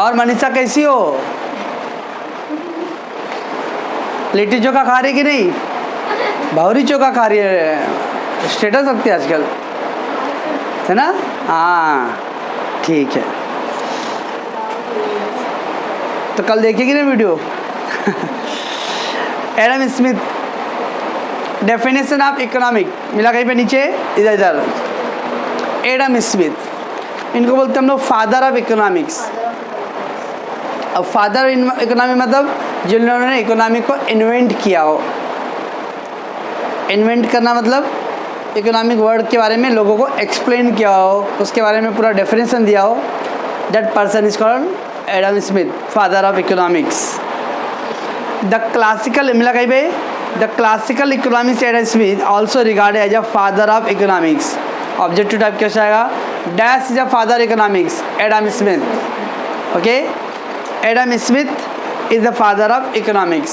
और मनीषा कैसी हो? लिट्टी चोखा खा रही कि नहीं? भावरी चोखा खा रही है, स्टेटस रखती है आजकल, है ना? हाँ ठीक है, तो कल देखेगी ना video. Adam Smith, definition of economic मिला कहीं पे नीचे, इधर इधर। एडम स्मिथ, इनको बोलते हैं हम लोग फादर ऑफ इकोनॉमिक्स। अब फादर ऑफ इकोनॉमी मतलब जिन्होंने इकोनॉमी को इन्वेंट किया हो। इन्वेंट करना मतलब इकोनॉमिक वर्ड के बारे में लोगों को एक्सप्लेन किया हो, उसके बारे में पूरा डेफिनेशन दिया हो। That person is called Adam Smith, father of economics. The classical मिला कहीं पे, the classical economics Adam Smith also regarded as a father of economics. Objective type कैसा आएगा? Dash is a father economics, Adam Smith. Okay, Adam Smith is the father of economics.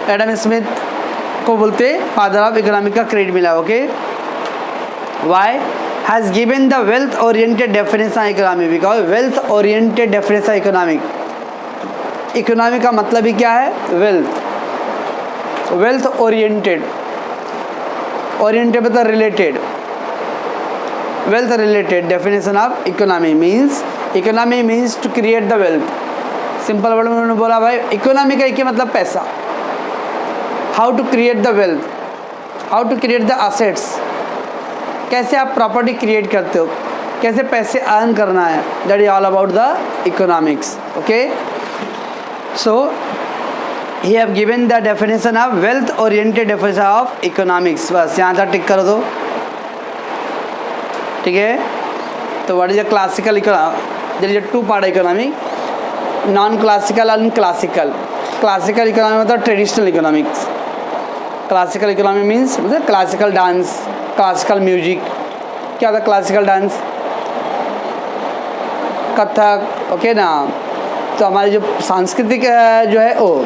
Adam Smith को बोलते father of economic का credit मिला। Okay, why has given the wealth oriented definition of economy, because wealth oriented definition of economic. Economy का मतलब ही क्या है? Wealth. Wealth oriented, oriented मतलब related, wealth related definition of economy means, economy means to create the wealth. Simple word में उन्होंने बोला भाई इकोनॉमी का एक ही मतलब पैसा। How to create the wealth, how to create the assets, कैसे आप प्रॉपर्टी क्रिएट करते हो, कैसे पैसे अर्न करना है, that is all about the economics. Okay, so he have given the definition of wealth oriented definition of economics. बस यहाँ तक टिक कर दो, ठीक है। तो what is the classical economy? There is two part economy, non classical and classical. Classical economy मतलब traditional economics. Classical economy means मतलब क्लासिकल डांस, क्लासिकल म्यूजिक। क्या होता है क्लासिकल डांस? कथक, ओके ना। तो हमारी जो सांस्कृतिक जो है वो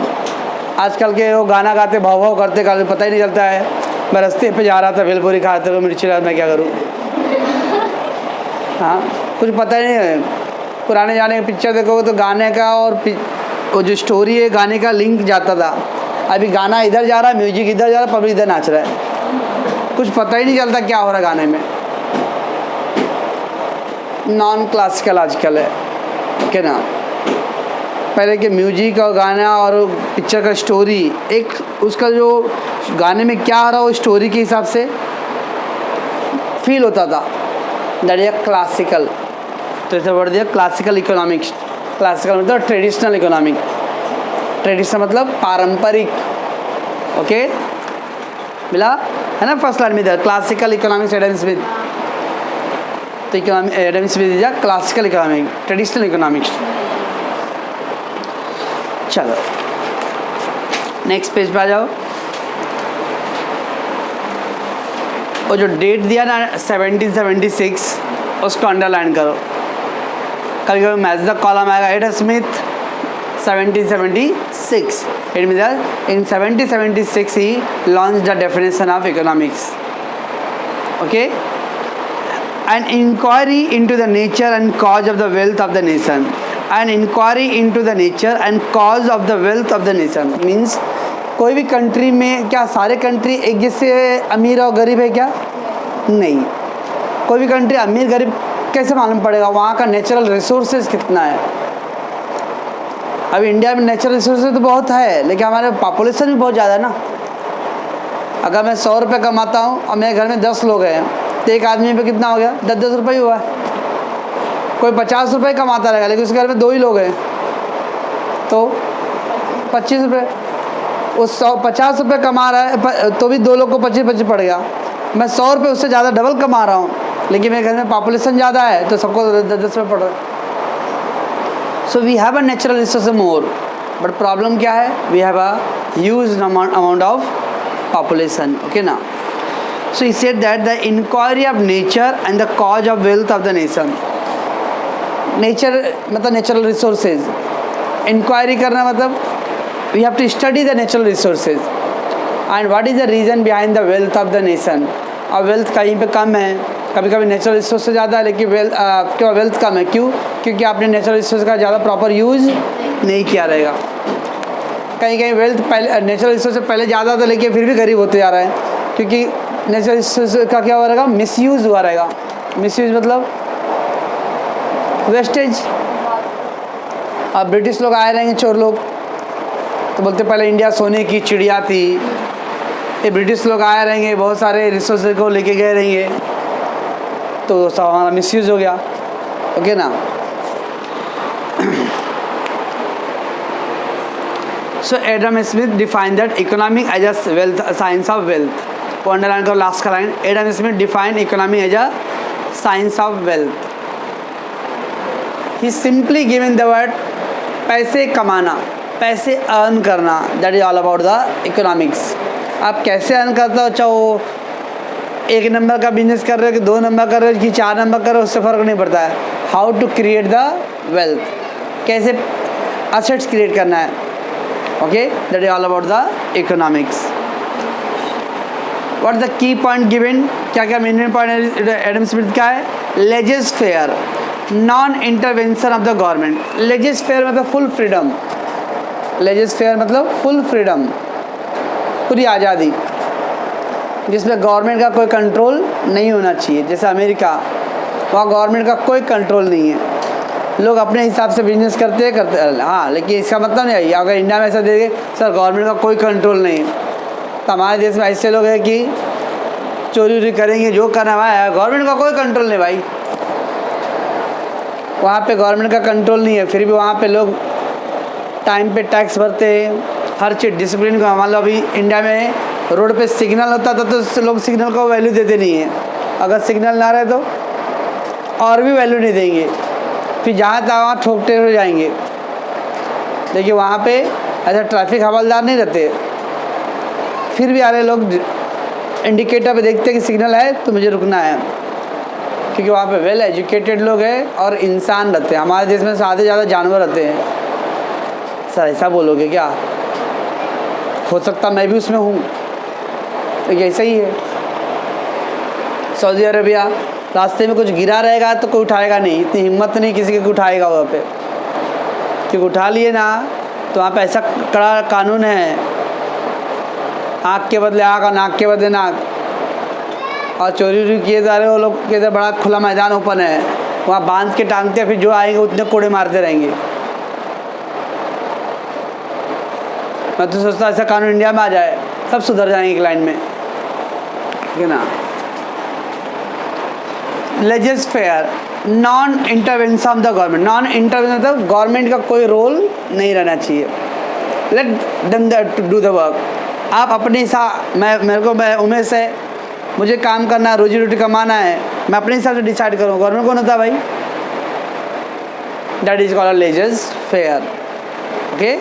आजकल के वो गाना गाते भाव भाव करते करते पता ही नहीं चलता है। मैं रास्ते पे जा रहा था, भेलपुरी खाते हुए मिर्ची लगा, मैं क्या करूँ? हाँ, कुछ पता ही नहीं है। पुराने जाने पिक्चर देखोगे तो गाने का और वो जो स्टोरी है गाने का लिंक जाता था। अभी गाना इधर जा रहा है, म्यूजिक इधर जा रहा है, पब्लिक इधर नाच रहा है, कुछ पता ही नहीं चलता क्या हो रहा है गाने में। नॉन क्लासिकल आजकल है, ओके ना। पहले के म्यूजिक और गाना और पिक्चर का स्टोरी, एक उसका जो गाने में क्या आ रहा है वो स्टोरी के हिसाब से फील होता था। That is classical. तो इसे बढ़ दिया क्लासिकल इकोनॉमिक्स। क्लासिकल मतलब ट्रेडिशनल इकोनॉमिक। ट्रेडिशनल मतलब पारंपरिक। ओके, मिला है ना फर्स्ट लाइन में इधर क्लासिकल इकोनॉमिक्स एडम स्मिथ। तो economic Adam Smith is classical economic, traditional economics. चलो नेक्स्ट पेज पे आ जाओ। और जो डेट दिया ना 1776 उसको अंडरलाइन करो। कभी कभी मैच द कॉलम आएगा Adam Smith 1776। It means in 1776 he launch the definition of economics. Okay, an inquiry into the nature and cause of the wealth of the nation. An inquiry into the nature and cause of the wealth of the nation means कोई भी country में क्या सारे country एक जैसे अमीर और गरीब है क्या? नहीं। कोई भी कंट्री अमीर गरीब कैसे मालूम पड़ेगा? वहाँ का नेचुरल रिसोर्सेज कितना है। अभी इंडिया में नेचुरल रिसोर्सेज तो बहुत है, लेकिन हमारे पॉपुलेशन भी बहुत ज़्यादा है ना। अगर मैं 100 रुपये कमाता हूँ और मेरे घर में 10 लोग हैं तो एक आदमी पे कितना हो गया? 10-10 रुपये ही हुआ है। कोई 50 रुपये कमाता रहेगा लेकिन उसके घर में 2 ही लोग हैं तो 25 रुपये। वो 50 रुपये कमा रहा है तो भी 2 लोग को 25-25 पड़ गया। मैं 100 रुपये उससे ज़्यादा डबल कमा रहा हूँ लेकिन मेरे घर में पॉपुलेशन ज़्यादा है तो सबको 10-10 रुपये पड़ रहा है। So we have a natural resource more, but problem क्या है? We have a huge amount of population. Okay now, so he said that the inquiry of nature and the cause of wealth of the nation. Nature मतलब natural resources. Inquiry करना मतलब we have to study the natural resources and what is the reason behind the wealth of the nation. अब wealth कहीं पे कम है कभी कभी natural resource से ज़्यादा है लेकिन वेल्थ कम है। क्यों? क्योंकि आपने नेचुरल रिसोर्स का ज़्यादा प्रॉपर यूज़ नहीं किया रहेगा। कहीं कहीं वेल्थ पहले नेचुरल रिसोर्स से पहले ज़्यादा था लेकिन फिर भी गरीब होते जा रहा है, क्योंकि नेचुरल रिसोर्स का क्या हुआ रहेगा? मिसयूज़ हुआ रहेगा। मिसयूज़ मतलब वेस्टेज। अब ब्रिटिश लोग आए रहेंगे, चोर लोग, तो बोलते पहले इंडिया सोने की चिड़िया थी। ये ब्रिटिश लोग आए रहेंगे, बहुत सारे रिसोर्स को लेके गए रहेंगे, तो सब हमारा मिसयूज़ हो गया। ओके ना? So Adam Smith define that economic as a wealth, science of wealth. वो अंडरलाइन करो लास्ट का line. Adam Smith define economy as a science of wealth. He simply given the word पैसे कमाना, पैसे earn करना, that is all about the economics. आप कैसे earn करते हो, चाहे वो 1 नंबर का बिजनेस कर रहे हो कि 2 नंबर कर रहे हो कि 4 नंबर कर रहे हो, उससे फ़र्क नहीं पड़ता है। How to create the wealth, कैसे असेट्स क्रिएट करना है। Okay, that is all about the economics. What the key point given, क्या क्या मेन पॉइंट एडम स्मिथ का है? Laissez faire, non intervention of the government. Laissez faire मतलब full freedom. Laissez faire मतलब full freedom, पूरी आज़ादी, जिसमें government का कोई कंट्रोल नहीं होना चाहिए। जैसे अमेरिका, वहाँ गवर्नमेंट का कोई कंट्रोल नहीं है, लोग अपने हिसाब से बिजनेस करते हैं। हाँ, लेकिन इसका मतलब नहीं है अगर इंडिया में ऐसा देंगे सर गवर्नमेंट का कोई कंट्रोल नहीं है, तो हमारे देश में ऐसे लोग हैं कि चोरी वोरी करेंगे, जो करना है, गवर्नमेंट का कोई कंट्रोल नहीं भाई। वहाँ पे गवर्नमेंट का कंट्रोल नहीं है, फिर भी वहाँ पे लोग टाइम पे टैक्स भरते हैं, हर चीज़ डिसिप्लिन का। मान लो अभी इंडिया में रोड पे सिग्नल होता था तो लोग सिग्नल को वैल्यू देते नहीं है, अगर सिग्नल ना रहे तो और भी वैल्यू नहीं देंगे, फिर जहाँ तक वहाँ ठोकते हो जाएंगे। देखिए वहाँ पे ऐसा ट्रैफिक हवलदार नहीं रहते, फिर भी आ रहे लोग इंडिकेटर पे देखते हैं कि सिग्नल है तो मुझे रुकना है, क्योंकि वहाँ पे वेल एजुकेटेड लोग हैं और इंसान रहते हैं। हमारे देश में आधे ज़्यादा जानवर रहते हैं। सर ऐसा बोलोगे क्या? हो सकता मैं भी उसमें हूँ, तो ऐसा ही है। सऊदी अरेबिया, रास्ते में कुछ गिरा रहेगा तो कोई उठाएगा नहीं, इतनी हिम्मत नहीं किसी को उठाएगा वहाँ पे, क्योंकि उठा लिए ना तो वहाँ पे ऐसा कड़ा कानून है, आँख के बदले आँख और नाक के बदले नाक। और चोरी वोरी किए जा रहे हो लोग के इधर बड़ा खुला मैदान ओपन है, वहाँ बांध के टांगते हैं, फिर जो आएंगे उतने कोड़े मारते रहेंगे। मैं तो सोचता ऐसा कानून इंडिया में आ जाए, सब सुधर जाएंगे एक लाइन में, ठीक है ना? Laissez faire, non intervention of the government. Non intervention मतलब गवर्नमेंट का कोई रोल नहीं रहना चाहिए। Let them do the work. आप अपने हिसाब, मैं उमेश है, मुझे काम करना है, रोजी रोटी कमाना है, मैं अपने हिसाब से डिसाइड करूँ, गवर्नमेंट कौन होता भाई? That is called laissez faire. Okay,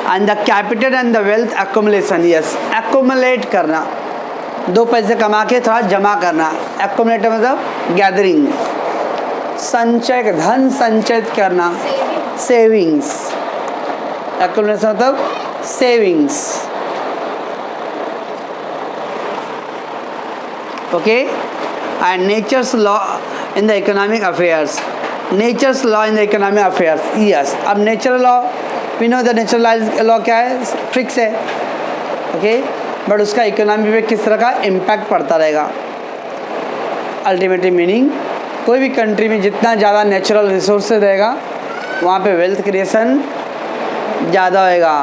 and the capital and the wealth accumulation. Yes, accumulate करना, 2 पैसे कमा के थोड़ा जमा करना। एक्युमुलेट मतलब गैदरिंग, संचय, धन संचयित करना, सेविंग्स। एक्युमुलेशन मतलब savings. Okay, and nature's law in the economic affairs. Nature's law in the economic affairs. Yes, अब natural law, we know the natural law क्या है? फिक्स है। ओके, बट उसका इकोनॉमी पे किस तरह का इम्पैक्ट पड़ता रहेगा। अल्टीमेटली मीनिंग, कोई भी कंट्री में जितना ज़्यादा नेचुरल रिसोर्सेज रहेगा वहाँ पे वेल्थ क्रिएशन ज़्यादा होएगा,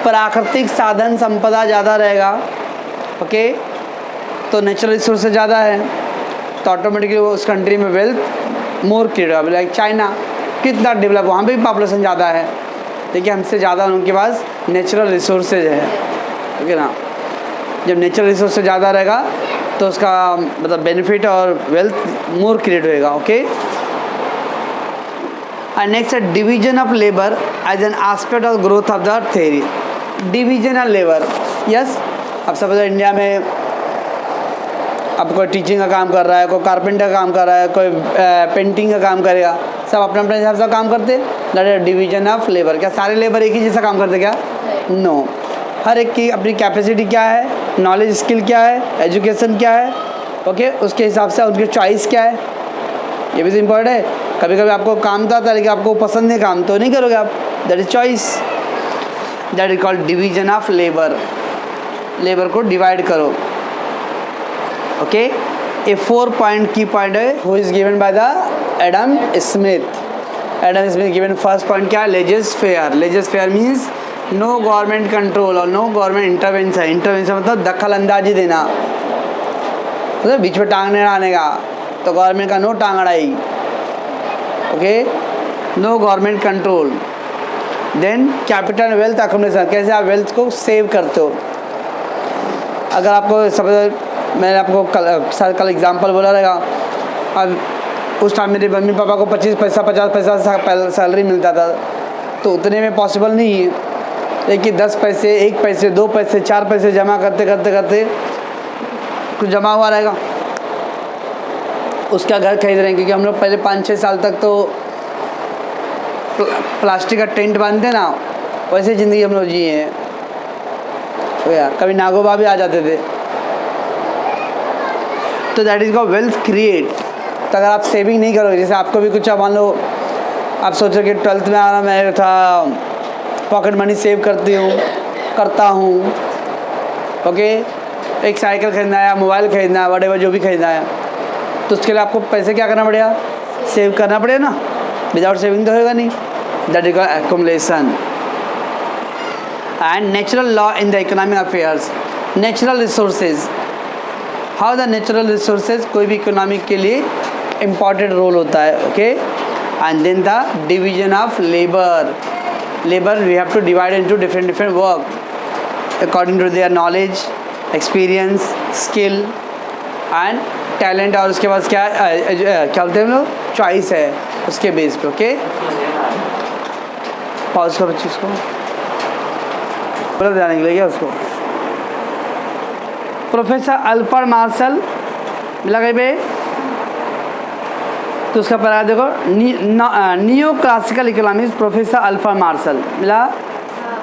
प्राकृतिक साधन संपदा ज़्यादा रहेगा। ओके, तो नेचुरल रिसोर्सेज ज़्यादा है तो ऑटोमेटिकली वो उस कंट्री में वेल्थ मोर क्रिएट होगा। लाइक चाइना कितना डेवलप, वहाँ पे भी पॉपुलेशन ज़्यादा है, देखिए हमसे ज़्यादा उनके पास नेचुरल रिसोर्सेज है। ओके ना? जब नेचुरल रिसोर्सेज ज़्यादा रहेगा तो उसका मतलब बेनिफिट और वेल्थ मोर क्रिएट होएगा। ओके, एंड नेक्स्ट है division of labour as an aspect of growth of the theory. Division of labour, yes, अब सपोज इंडिया में अब कोई टीचिंग का काम कर रहा है, कोई कारपेंटर का काम कर रहा है, कोई पेंटिंग का काम करेगा, सब अपने अपने हिसाब से काम करते। That is division of labour. क्या सारे लेबर एक ही जैसा काम करते क्या? नो, हर एक की अपनी कैपेसिटी क्या है, नॉलेज स्किल क्या है, एजुकेशन क्या है, ओके, उसके हिसाब से उनकी चॉइस क्या है, ये भी तो इम्पोर्टेंट है। कभी कभी आपको काम तो आता है लेकिन आपको पसंद नहीं काम, तो नहीं करोगे आप, that is choice. That is called division of labour. Labour को डिवाइड करो, ओके। ए 4 पॉइंट की पॉइंट है who is given by the Adam Smith. Adam Smith given first point क्या है, laissez faire. Laissez faire means no government control और no government intervention. Intervention मतलब दखल अंदाजी देना, मतलब बीच में टांग नहीं आने का, तो गवर्नमेंट का नो टांग अड़ाई, okay, no government control. Then capital wealth accommodation, कैसे आप वेल्थ को सेव करते हो। अगर आपको सब, मैंने आपको कल एग्जांपल बोला रहेगा, अब उस टाइम मेरे मम्मी पापा को 25 पैसा 50 पैसा सैलरी मिलता था, तो उतने में पॉसिबल नहीं है, लेकिन 10 पैसे 1 पैसे 2 पैसे 4 पैसे जमा करते करते करते कुछ जमा हुआ रहेगा, उसका घर खरीद रहे हैं। क्योंकि हम लोग पहले 5-6 साल तक तो प्लास्टिक का टेंट बांधते ना, वैसे ज़िंदगी हम लोग जिए हैं, तो यार कभी नागोबा भी आ जाते थे। तो that is called wealth create. तो अगर आप सेविंग नहीं करोगे, जैसे आपको भी कुछ, मान लो आप सोचो कि 12th में आना, मैं था पॉकेट मनी सेव करता हूँ, ओके, एक साइकिल खरीदना है, मोबाइल खरीदना है, वटेवर जो भी खरीदना है, तो उसके लिए आपको पैसे क्या करना पड़ेगा, सेव करना पड़ेगा ना, विदाउट सेविंग तो होगा नहीं। That is called accumulation. And natural law in the economic affairs, natural resources, how the natural resources कोई भी इकोनॉमिक के लिए इम्पॉर्टेंट रोल होता है, okay. And then the division of labour, labour we have to divide into different work according to their knowledge, experience, skill and talent, और उसके बाद क्या बोलते हैं हम लोग, चॉइस है उसके बेस पे, ओके। पॉज करो बच्ची, उसको जाने के लिए क्या उसको। प्रोफेसर अल्फ्रेड मार्शल मिला कहीं पे, तो उसका पढ़ा देखो, neo classical economics professor Alfred Marshall मिला,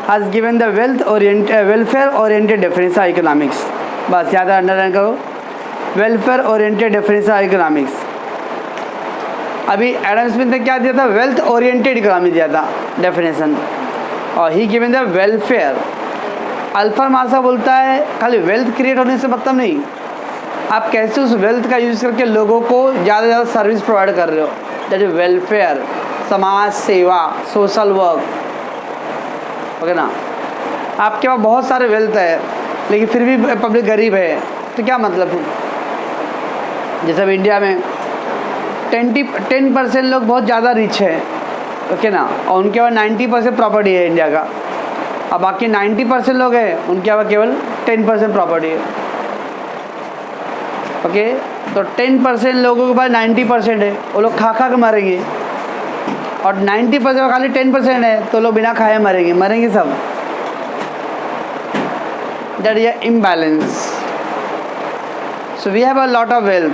has given the welfare oriented definition of economics. बस याद है, अंडरलाइन करो, welfare oriented definition of economics. अभी एडम स्मिथ ने क्या दिया था, वेल्थ ओरिएंटेड इकोनॉमी दिया था डेफिनेशन, और ही given the welfare. Alfred Marshall बोलता है खाली वेल्थ क्रिएट होने से मतलब नहीं, आप कैसे उस वेल्थ का यूज़ करके लोगों को ज़्यादा से ज़्यादा सर्विस प्रोवाइड कर रहे हो, दैट इज वेलफेयर, समाज सेवा, सोशल वर्क, ओके ना। आपके पास बहुत सारे वेल्थ है लेकिन फिर भी पब्लिक गरीब है, तो क्या मतलब है। जैसे अब इंडिया में 10% लोग बहुत ज़्यादा रिच है, ओके ना, और उनके पास 90% प्रॉपर्टी है इंडिया का, अब बाकी 90% लोग हैं उनके पास केवल 10% प्रॉपर्टी है, ओके। तो 10% लोगों के पास 90% है, वो लोग खा के मरेंगे, और 90% में खाली 10% है तो लोग बिना खाए मरेंगे सब। That is imbalance. So we have a lot of wealth,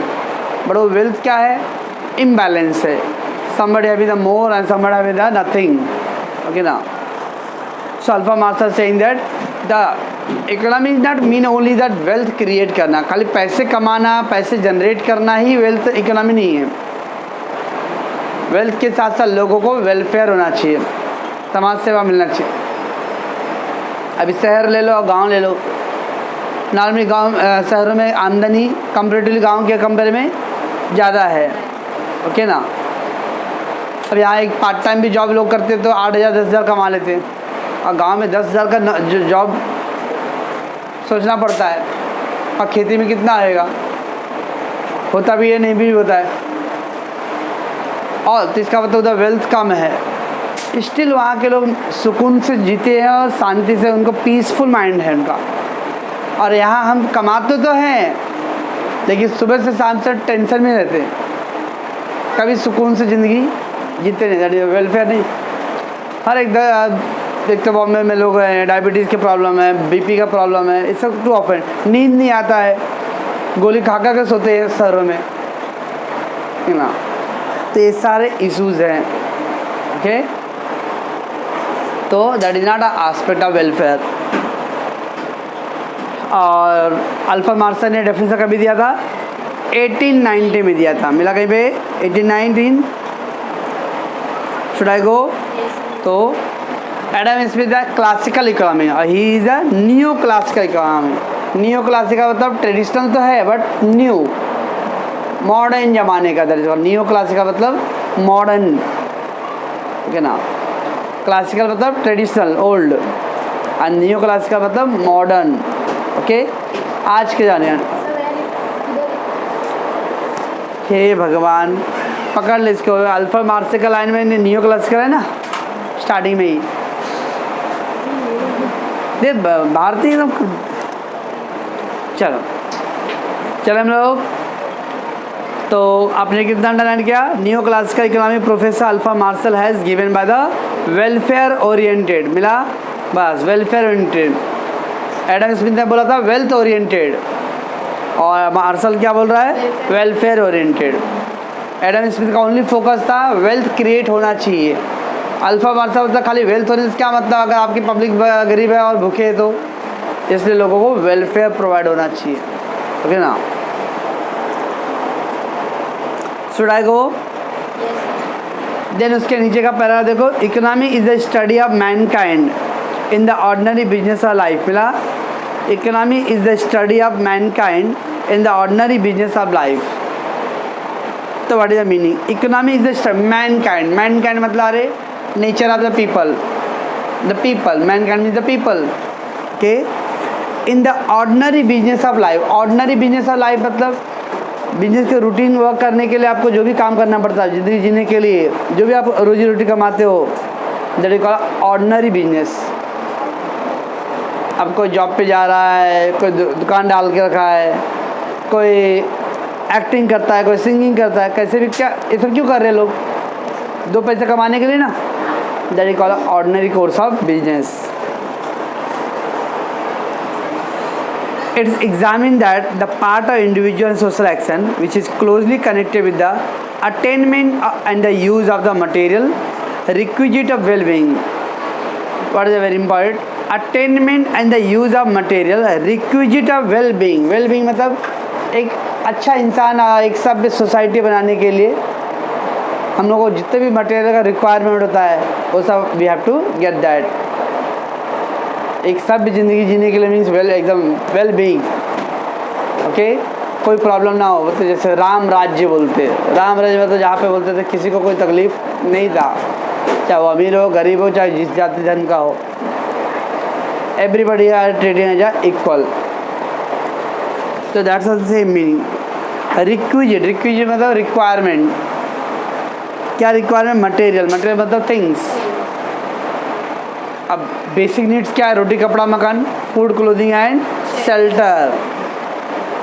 but वो वेल्थ क्या है, इम्बैलेंस है। somebody having the more and somebody having the nothing, okay now. So Alpha Master saying that the economy is not mean only that wealth create करना, खाली पैसे कमाना, पैसे generate करना ही वेल्थ इकोनॉमी नहीं है। वेल्थ के साथ साथ लोगों को वेलफेयर होना चाहिए, समाज सेवा मिलना चाहिए। अभी शहर ले लो, गांव ले लो, नॉर्मली गांव शहरों में आमदनी कंपेरेटिवली गांव के कंपेयर में ज़्यादा है, ओके ना। अब यहाँ एक पार्ट टाइम भी जॉब लोग करते तो 8,000 10,000 कमा लेते हैं, और गांव में 10,000 का जॉब सोचना पड़ता है, और खेती में कितना आएगा, होता भी है नहीं भी होता है, और तो इसका मतलब वेल्थ कम है। स्टिल वहाँ के लोग सुकून से जीते हैं और शांति से, उनको पीसफुल माइंड है उनका। और यहाँ हम कमाते तो हैं लेकिन सुबह से शाम से टेंशन में रहते हैं, कभी सुकून से ज़िंदगी जीते नहीं, वेलफेयर नहीं। हर एक तो बॉम्बे में लोग हैं, डायबिटीज़ के प्रॉब्लम है, बीपी का प्रॉब्लम है, इस सब टू ऑफन, नींद नहीं आता है, गोली खा के सोते हैं शहरों में, है ना। तो ये सारे इश्यूज़ हैं, ओके। तो that is not a aspect of welfare. और अल्फा मार्शल ने डेफिनेशन कभी दिया था 1890 में दिया था, मिला कहीं पे 1819। शुड आई गो? तो एडम स्मिथ है classical economy, he is a new classical economy. New classical मतलब ट्रेडिशनल तो है बट न्यू, मॉडर्न जमाने का दर्ज। न्यू क्लासिकल मतलब मॉडर्न, ठीक है ना। क्लासिकल मतलब ट्रेडिशनल ओल्ड और न्यू क्लासिकल मतलब मॉडर्न। ओके, आज के जाने हे भगवान, पकड़ ले इसको। अल्फा मार्शल का लाइन में न्यू क्लासिकल है ना स्टार्टिंग में ही। ये भारतीय एकदम। चलो हम लोग, तो आपने कितना अंडरलाइन किया? न्यू क्लासिकल इकोनॉमी प्रोफेसर अल्फा Marshall has given by the welfare oriented, मिला बस, वेलफेयर ओरिएंटेड। एडम स्मिथ ने बोला था वेल्थ ओरिएंटेड और मार्शल क्या बोल रहा है? Welfare oriented. एडम स्मिथ का ओनली फोकस था वेल्थ क्रिएट होना चाहिए। अल्फा मार्शल मतलब खाली वेल्थ होने से क्या मतलब, अगर आपकी पब्लिक गरीब है और भूखे है तो, इसलिए लोगों को वेलफेयर प्रोवाइड होना चाहिए। ओके ना। Should I go? देन उसके नीचे का पैरा देखो, economy is the study of mankind in the ordinary business of life, मिला। Economy is the study of mankind in the ordinary business of life. तो what is the meaning? Economy is the mankind, mankind मतलब अरे nature of the people, mankind means the people. Okay, in the ordinary business of life. Ordinary business of life मतलब business के routine work करने के लिए आपको जो भी काम करना पड़ता है ज़िंदगी जीने के लिए, जो भी आप रोजी रोटी कमाते हो, that is called ordinary business. अब कोई जॉब पे जा रहा है, कोई दुकान डाल के रखा है, कोई एक्टिंग करता है, कोई सिंगिंग करता है, कैसे भी, क्या ये सब क्यों कर रहे हैं लोग? दो पैसे कमाने के लिए ना। That is called ordinary course of business. It is examined that the part of individual and social action which is closely connected with the attainment and the use of the material requisite of well-being. What is very important? Attainment and the use of material requisite of well-being. Well-being मतलब एक अच्छा इंसान, एक सभ्य society बनाने के लिए हम लोगों को जितने भी मटेरियल का रिक्वायरमेंट होता है वो सब we have to get that. एक सभ्य ज़िंदगी जीने के लिए मीन्स एकदम वेल बीइंग। ओके, कोई प्रॉब्लम ना हो। तो जैसे राम राज्य बोलते, राम राज्य मतलब जहाँ पे बोलते थे किसी को कोई तकलीफ नहीं था, चाहे वो अमीर हो गरीब हो, चाहे जिस जाति धर्म का हो, everybody are treated as equal. तो that's also same meaning. Requisite मतलब रिक्वायरमेंट। क्या रिक्वायरमेंट? मटेरियल मतलब थिंग्स। अब बेसिक नीड्स क्या है? रोटी कपड़ा मकान, फूड क्लोथिंग एंड शेल्टर।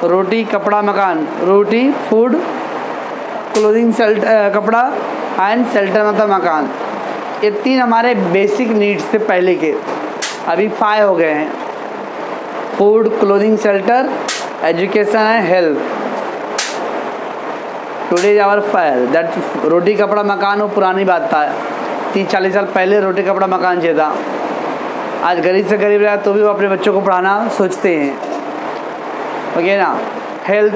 रोटी कपड़ा मकान, रोटी फूड क्लोथिंग शेल्टर, कपड़ा एंड शेल्टर मतलब मकान। ये तीन हमारे बेसिक नीड्स थे पहले के, अभी 5 हो गए हैं। Food clothing shelter education and health. Today is our 5 that रोटी कपड़ा मकान। वो पुरानी बात था, 30-40 साल पहले रोटी कपड़ा मकान चाहिए था। आज गरीब से गरीब रहा तो भी वो अपने बच्चों को पढ़ाना सोचते हैं। ओके ना। हेल्थ,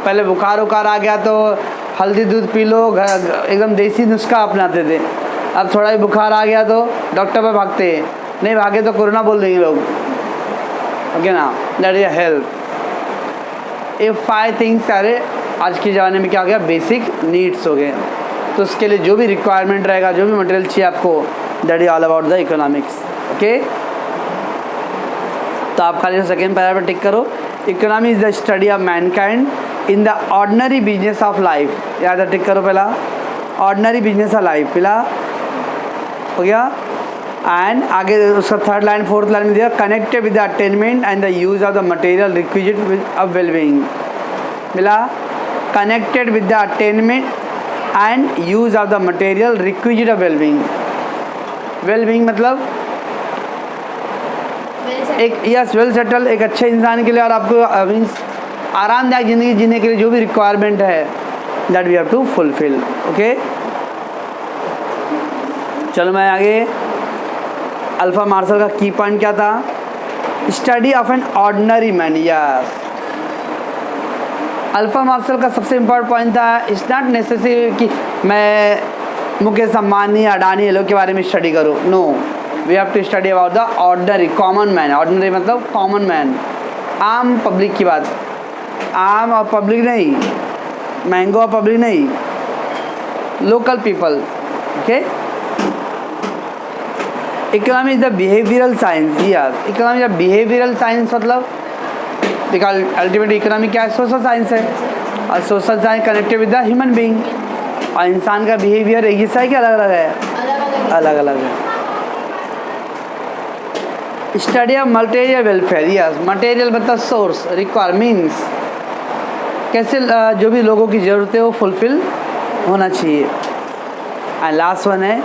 पहले बुखार उखार आ गया तो हल्दी दूध पी लो, एकदम देसी नुस्खा अपनाते थे। अब थोड़ा ही बुखार आ गया तो डॉक्टर पे भागते हैं, नहीं भागे तो कोरोना बोल देंगे लोग। ओके ना, दैट इज हेल्थ। ये 5 थिंग्स सारे आज के ज़माने में क्या हो गया? बेसिक नीड्स हो गए। तो उसके लिए जो भी रिक्वायरमेंट रहेगा, जो भी मटेरियल चाहिए आपको, that is all about the economics. Okay, तो आप खाली सेकेंड पैरा पर टिक करो। Economy is the study of mankind in the ordinary business of life. याद है, टिक करो पहला ऑर्डिनरी बिजनेस ऑफ लाइफ, पहला हो गया। एंड आगे उसका थर्ड लाइन फोर्थ लाइन में दिया connected with the attainment and the use of the material requisite of wellbeing, मिला। Connected with the attainment and use of the material requisite of wellbeing. Wellbeing मतलब एक yes well settle, एक अच्छे इंसान के लिए और आपको मीन्स आरामदायक ज़िंदगी जीने के लिए जो भी रिक्वायरमेंट है that we have to fulfil. Okay, चलो मैं आगे। अल्फा मार्शल का की पॉइंट क्या था? Study of an ordinary man, yes. अल्फा मार्शल का सबसे इम्पोर्टेंट पॉइंट था, इट्स नॉट नेसेसरी कि मैं मुकेश अंबानी, अडानी, ये लोग के बारे में स्टडी करूँ। No, we have to study about the ordinary common man. Ordinary मतलब कॉमन मैन, आम पब्लिक की बात। आम और पब्लिक नहीं, महंगो और पब्लिक नहीं, local people. Okay, economy is the behavioural science, yes. Economy is the behavioural science मतलब बिकॉज अल्टीमेटली इकोनॉमी क्या है? सोशल साइंस है, और social science connected with the human being. और इंसान का बिहेवियर एक जैसा है कि अलग अलग है? अलग अलग है। Study of material welfare, yes. Material मतलब सोर्स, रिक्वायर मीन्स कैसे जो भी लोगों की ज़रूरत है वो फुलफिल होना चाहिए। एंड लास्ट वन है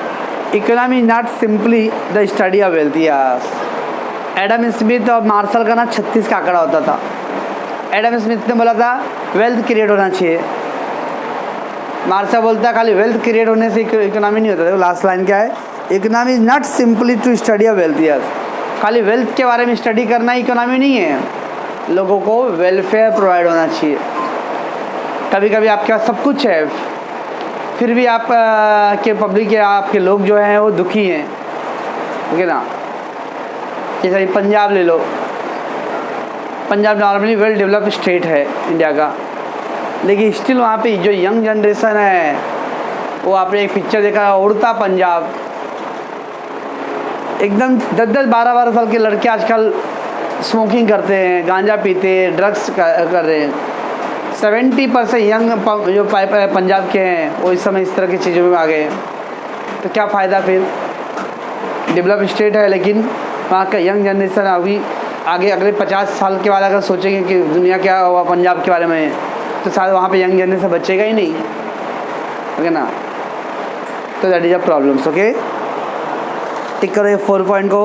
economy not simply the study of wealth, yes. Adam Smith और मार्शल का ना 36 का आंकड़ा होता था। एडम स्मिथ ने बोला था वेल्थ क्रिएट होना चाहिए, मार्शल बोलता है खाली वेल्थ क्रिएट होने से इकोनॉमी नहीं होता। देखो लास्ट लाइन क्या है, economy is not simply to study of wealth, yes. खाली वेल्थ के बारे में स्टडी करना इकोनॉमी नहीं है, लोगों को वेलफेयर प्रोवाइड होना चाहिए। कभी कभी आपके पास सब कुछ है, फिर भी आप के पब्लिक या आपके लोग जो हैं वो दुखी हैं, ओके ना। जैसे पंजाब ले लो, Punjab normally well developed state है इंडिया का, लेकिन स्टिल वहाँ पे जो यंग जनरेशन है वो आपने एक पिक्चर देखा उड़ता पंजाब, एकदम 10-10, 12-12 साल के लड़के आजकल स्मोकिंग करते हैं, गांजा पीते हैं, ड्रग्स कर रहे हैं। 70% यंग जो पंजाब के हैं वो इस समय इस तरह की चीज़ों में आ गए हैं। तो क्या फ़ायदा फिर? डेवलप स्टेट है लेकिन वहाँ का यंग जनरेशन अभी आगे अगले 50 साल के बाद अगर सोचेंगे कि दुनिया क्या हुआ पंजाब के बारे में, तो शायद वहाँ पे यंग जनरेशन बचेगा ही नहीं, ओके ना। तो that is a problems, okay. Tick करो 4 पॉइंट को,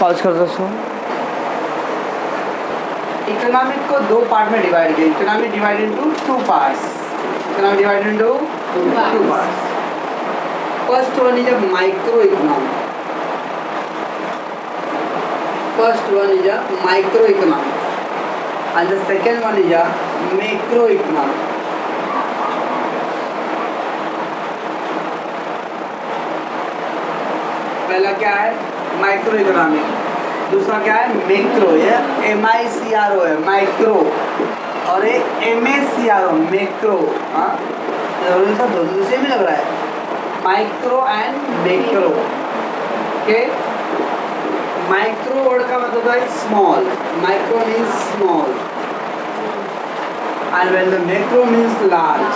पॉज कर दोस्तों। इकोनॉमिक को 2 पार्ट में डिवाइड किया। Economic divide into 2 parts. Economic divide into 2 parts. First one is a micro economic. First one is a micro economic and the second one is a macro economic. पहला क्या है? Micro economic. दूसरा क्या है? Macro. ये MICRO है, micro, और ये MACRO, मैक्रो। हाँ, दोनों से भी लग रहा है, micro and macro. Okay, micro word का मतलब है small, micro means small and when the macro means large.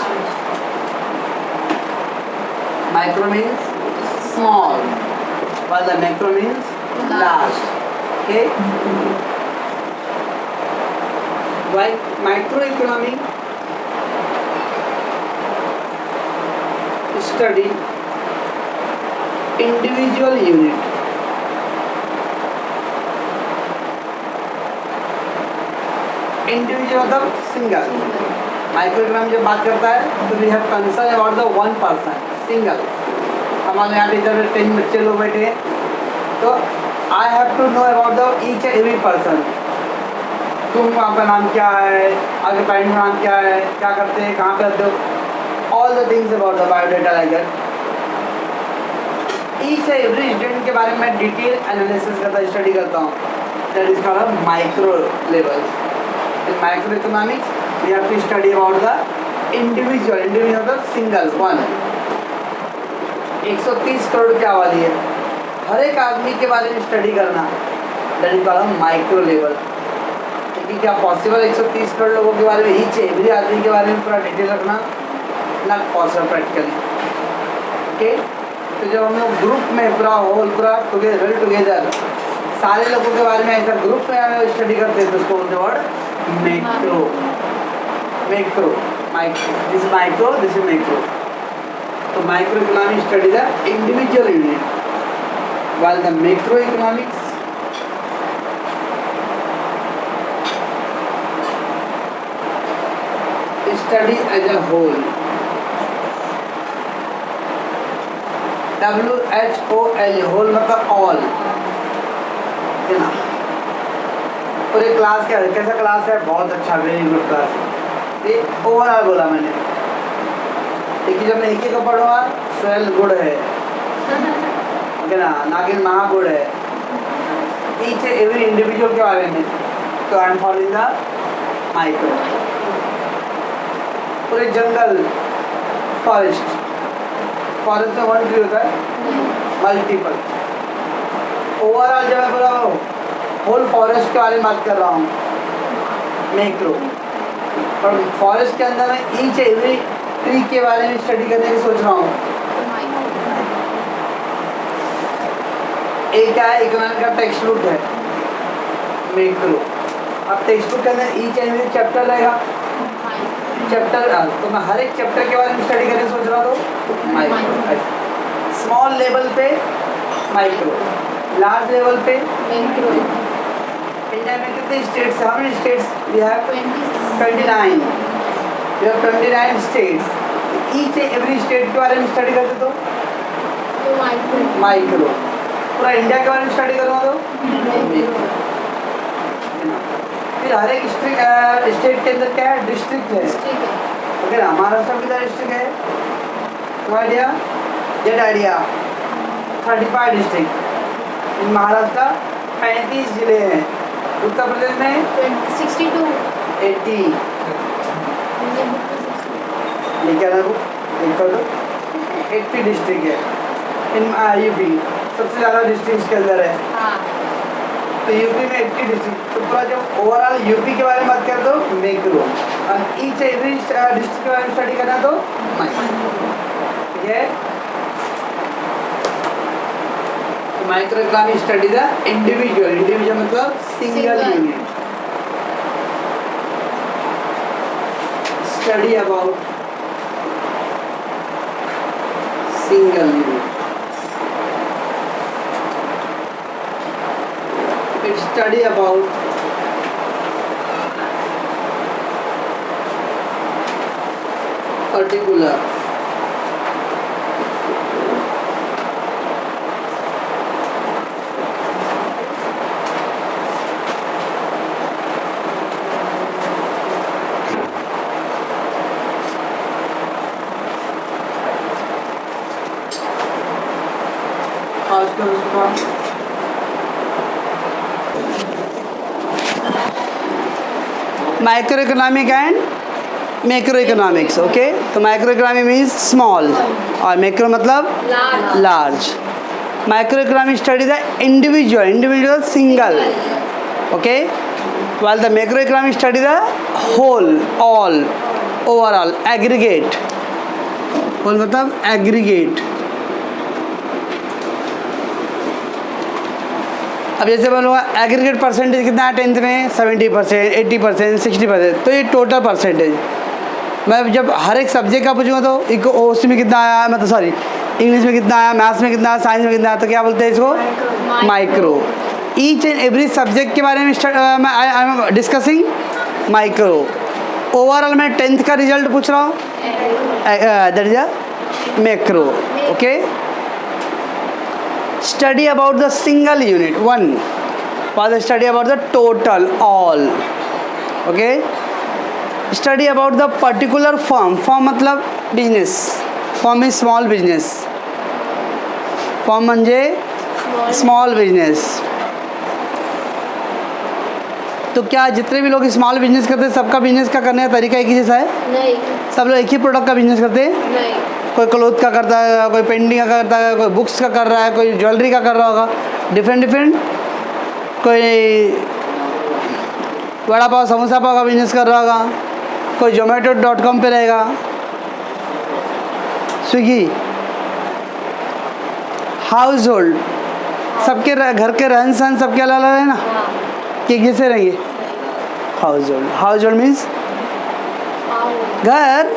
Micro means small while the macro means large. Okay, while microeconomy study individual unit, individual मतलब single. Micro economy जब बात करता है तो we have concern about the 1 person, single. हमारे यहाँ पे इधर 10 बच्चे लोग बैठे हैं, तो I have to know about the each every person. तुम आपका नाम क्या है, आपके पेरेंट्स का नाम क्या है, क्या करते हैं, कहाँ करते हो, all the things about the biodata like that. Each every student के बारे में डिटेल एनालिसिस करता, स्टडी करता हूँ। That is called micro level. In micro economics we have to study about the individual. Individual मतलब सिंगल, वन। 130 करोड़ की आबादी है, हर एक आदमी के बारे में स्टडी करना, that is called micro level. क्योंकि क्या पॉसिबल 130 करोड़ लोगों के बारे में ईच एवरी आदमी के बारे में पूरा डिटेल रखना? Not possible practically. ओके, तो जब हम लोग ग्रुप में पूरा होल पूरा टुगेदर सारे लोगों के बारे में ऐसा ग्रुप में हमें स्टडी करते हैं तो उसको बोलते word macro. Macro, this micro, this is macro. तो micro economic study the individual unit, while the macroeconomics study as a whole। WHOL, whole मतलब ऑल, है ना। और ये क्लास क्या है, कैसा क्लास है, बहुत अच्छा, वेरी गुड क्लास है। ये ओवरऑल बोला मैंने, लेकिन जब मैं एक ही को पढ़ूंगा, स्वेल गुड है ना, नागिन महागुड है, ईच एवरी इंडिविजुअल के बारे में। तो I am following the micro. पूरे जंगल, फॉरेस्ट, फॉरेस्ट में वन ट्री होता है, मल्टीपल। ओवरऑल जब मैं बोला होल फॉरेस्ट के बारे में बात कर रहा हूँ, मैक्रो। पर फॉरेस्ट के अंदर मैं ईच एवरी ट्री के बारे में स्टडी करने की सोच रहा हूँ। एक क्या है, इकोनॉमिक का टेक्स्ट बुक है, मैक्रो। अब टेक्स्ट बुक के अंदर ईच एवरी चैप्टर रहेगा, चैप्टर, तो मैं हर एक चैप्टर के बारे में स्टडी करने की सोच रहा हूँ, माइक्रो। स्मॉल लेवल पे माइक्रो, लार्ज लेवल पे मैक्रो। इंडिया में कितने स्टेट्स हैं? How many states we have? 29। We have 29 states. Each every state के बारे में स्टडी करते तो माइक्रो। पूरा इंडिया के बारे में स्टडी करूँगा तो फिर हर एक स्टेट के अंदर क्या है, डिस्ट्रिक्ट है, ओके ना। महाराष्ट्र में डिस्ट्रिक्ट है, no idea, jet idea, 35 district. In Maharashtra 35 जिले हैं, उत्तर प्रदेश में 62, 80। लिखा ना वो, देखो तो 80 डिस्ट्रिक्ट है इन यूपी, सबसे ज़्यादा डिस्ट्रिक्ट के अंदर है। तो यूपी में 80 डिस्ट्रिक्ट। तो पूरा जब ओवरऑल यूपी के बारे में बात करें तो मैक्रो, और ईच एवरी डिस्ट्रिक्ट के बारे में स्टडी करना तो माइक्रो, ठीक है। Micro economic study the individual, individual मतलब single unit. Study about single unit. It study about particular micro economic and macro economics, okay. तो माइक्रो इकोनॉमिक मीन्स स्मॉल और मैक्रो मतलब large. Micro economic study the individual, individual single, okay, while the macroeconomic study the whole, all, overall, aggregate। whole मतलब aggregate। अब जैसे बोलूँगा aggregate percentage कितना है 10th में, 70%, 80%, 60%, तो ये टोटल परसेंटेज। मैं जब हर एक सब्जेक्ट का पूछूंगा तो एक उसमें कितना आया, मतलब सॉरी इंग्लिश में कितना आया, मैथ्स में कितना आया, साइंस में कितना आया, तो क्या बोलते हैं इसको, micro. Each and every subject के बारे में I am discussing micro. Overall मैं 10th का रिजल्ट पूछ रहा हूँ, that is a macro, okay. Study about the single unit, one, for the study about the total, all, okay. Study about the particular firm, firm मतलब business, firm is small business, firm म्हणजे small business। तो क्या जितने भी लोग small business करते हैं सबका बिजनेस का करने का तरीका एक ही जैसा है? नहीं। सब लोग एक ही प्रोडक्ट का बिजनेस करते हैं? नहीं। कोई क्लोथ का करता है, कोई पेंटिंग का करता है, कोई बुक्स का कर रहा है, कोई ज्वेलरी का कर रहा होगा, डिफरेंट डिफरेंट। कोई वड़ा पाव समोसा पाव का बिजनेस कर रहा होगा, कोई zomato.com पे रहेगा, स्विगी। हाउस होल्ड सबके घर के रहन सहन सबके अलग अलग है ना, कि कैसे रहेंगे? House hold, house hold means घर।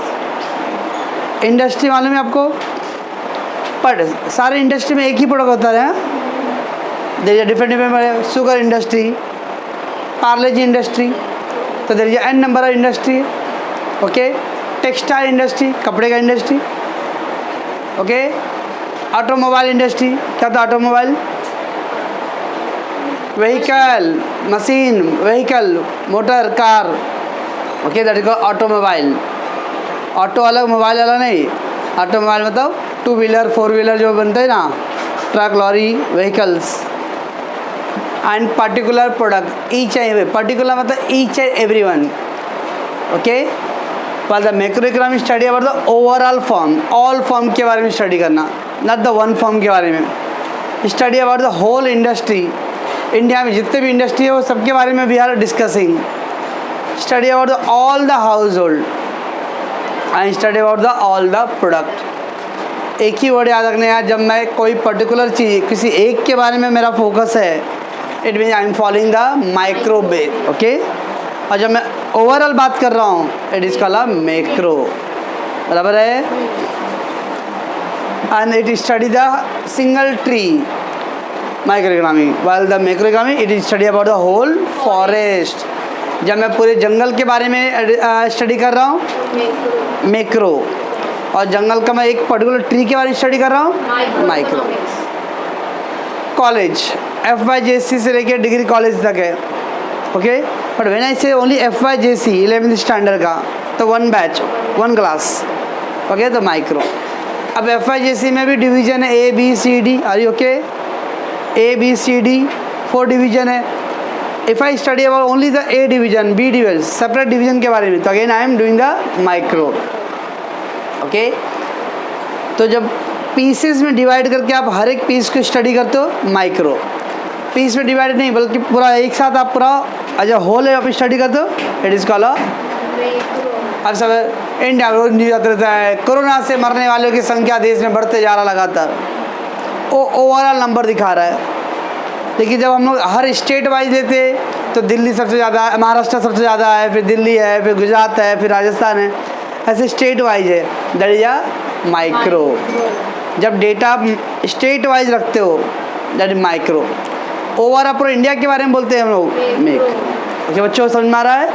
इंडस्ट्री मालूम है आपको? पर सारे इंडस्ट्री में एक ही प्रोडक्ट होता है, there is different different, sugar industry, Parle G industry, तो there is an number of industry, okay. Textile industry, कपड़े का इंडस्ट्री, ओके। ऑटोमोबाइल इंडस्ट्री क्या था? Automobile vehicle, machine, vehicle, motor, car, okay, that is automobile. Auto अलग, mobile अलग नहीं। Automobile मतलब 2 wheeler 4 wheeler जो बनते हैं ना, truck, lorry, vehicles. And particular product, each and, particular मतलब each and every one, okay. पर the macro economic study about the overall form, all form के बारे में स्टडी करना, नॉट द वन फॉर्म के बारे में। Study about the whole industry, India में जितने भी इंडस्ट्री है वो सबके बारे में we are discussing. Study about the all the household and study about the all the product. एक ही वर्ड याद रखने हैं, जब मैं कोई पर्टिकुलर चीज़ किसी एक के बारे में मेरा फोकस है, it mean I am following the micro base, okay. और जब मैं ओवरऑल बात कर रहा हूँ, इट इज कॉल्ड मैक्रो, बराबर है। And it study the single tree, micro economy, while the macro economy it is study about the whole forest. जब मैं पूरे जंगल के बारे में स्टडी कर रहा हूँ, मैक्रो। और जंगल का मैं एक पर्टिकुलर ट्री के बारे में स्टडी कर रहा हूँ, माइक्रो। कॉलेज FYJC से लेकर डिग्री कॉलेज तक है, ओके। बट व्हेन आई से ओनली FYJC 11th स्टैंडर्ड का, तो 1 बैच 1 क्लास, ओके, तो माइक्रो। अब FYJC में भी डिवीजन है ABCD, are you okay? ABCD 4 division है। If I study about only the A division, B division, separate division के बारे में, तो again I am doing the micro, okay. तो जब पीसेस में डिवाइड करके आप हर एक पीस को स्टडी करते हो, माइक्रो। पीस में डिवाइड नहीं बल्कि पूरा एक साथ आप पूरा एज अ होल आप स्टडी करते हो, इट इज़ कॉल्ड अब सब इंडिया रोज न्यूज आता रहता है, कोरोना से मरने वालों की संख्या देश में बढ़ते जा रहा लगातार, वो ओवरऑल नंबर दिखा रहा है। लेकिन जब हम लोग हर स्टेट वाइज लेते तो दिल्ली सबसे ज़्यादा है, महाराष्ट्र सबसे ज़्यादा है, फिर दिल्ली है, फिर गुजरात है, फिर राजस्थान है, ऐसे स्टेट वाइज है, दैट इज अ माइक्रो। जब डेटा आप स्टेट वाइज रखते हो, दैट इज माइक्रो। ओवरऑल पूरे इंडिया के बारे में बोलते हैं हम लोग, मैक्रो। बच्चों को समझ में आ रहा है?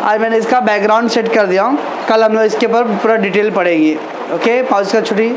आज मैंने इसका बैकग्राउंड सेट कर दिया हूँ, कल हम लोग इसके ऊपर पूरा डिटेल पढ़ेंगे, ओके। पाउस का छुट्टी।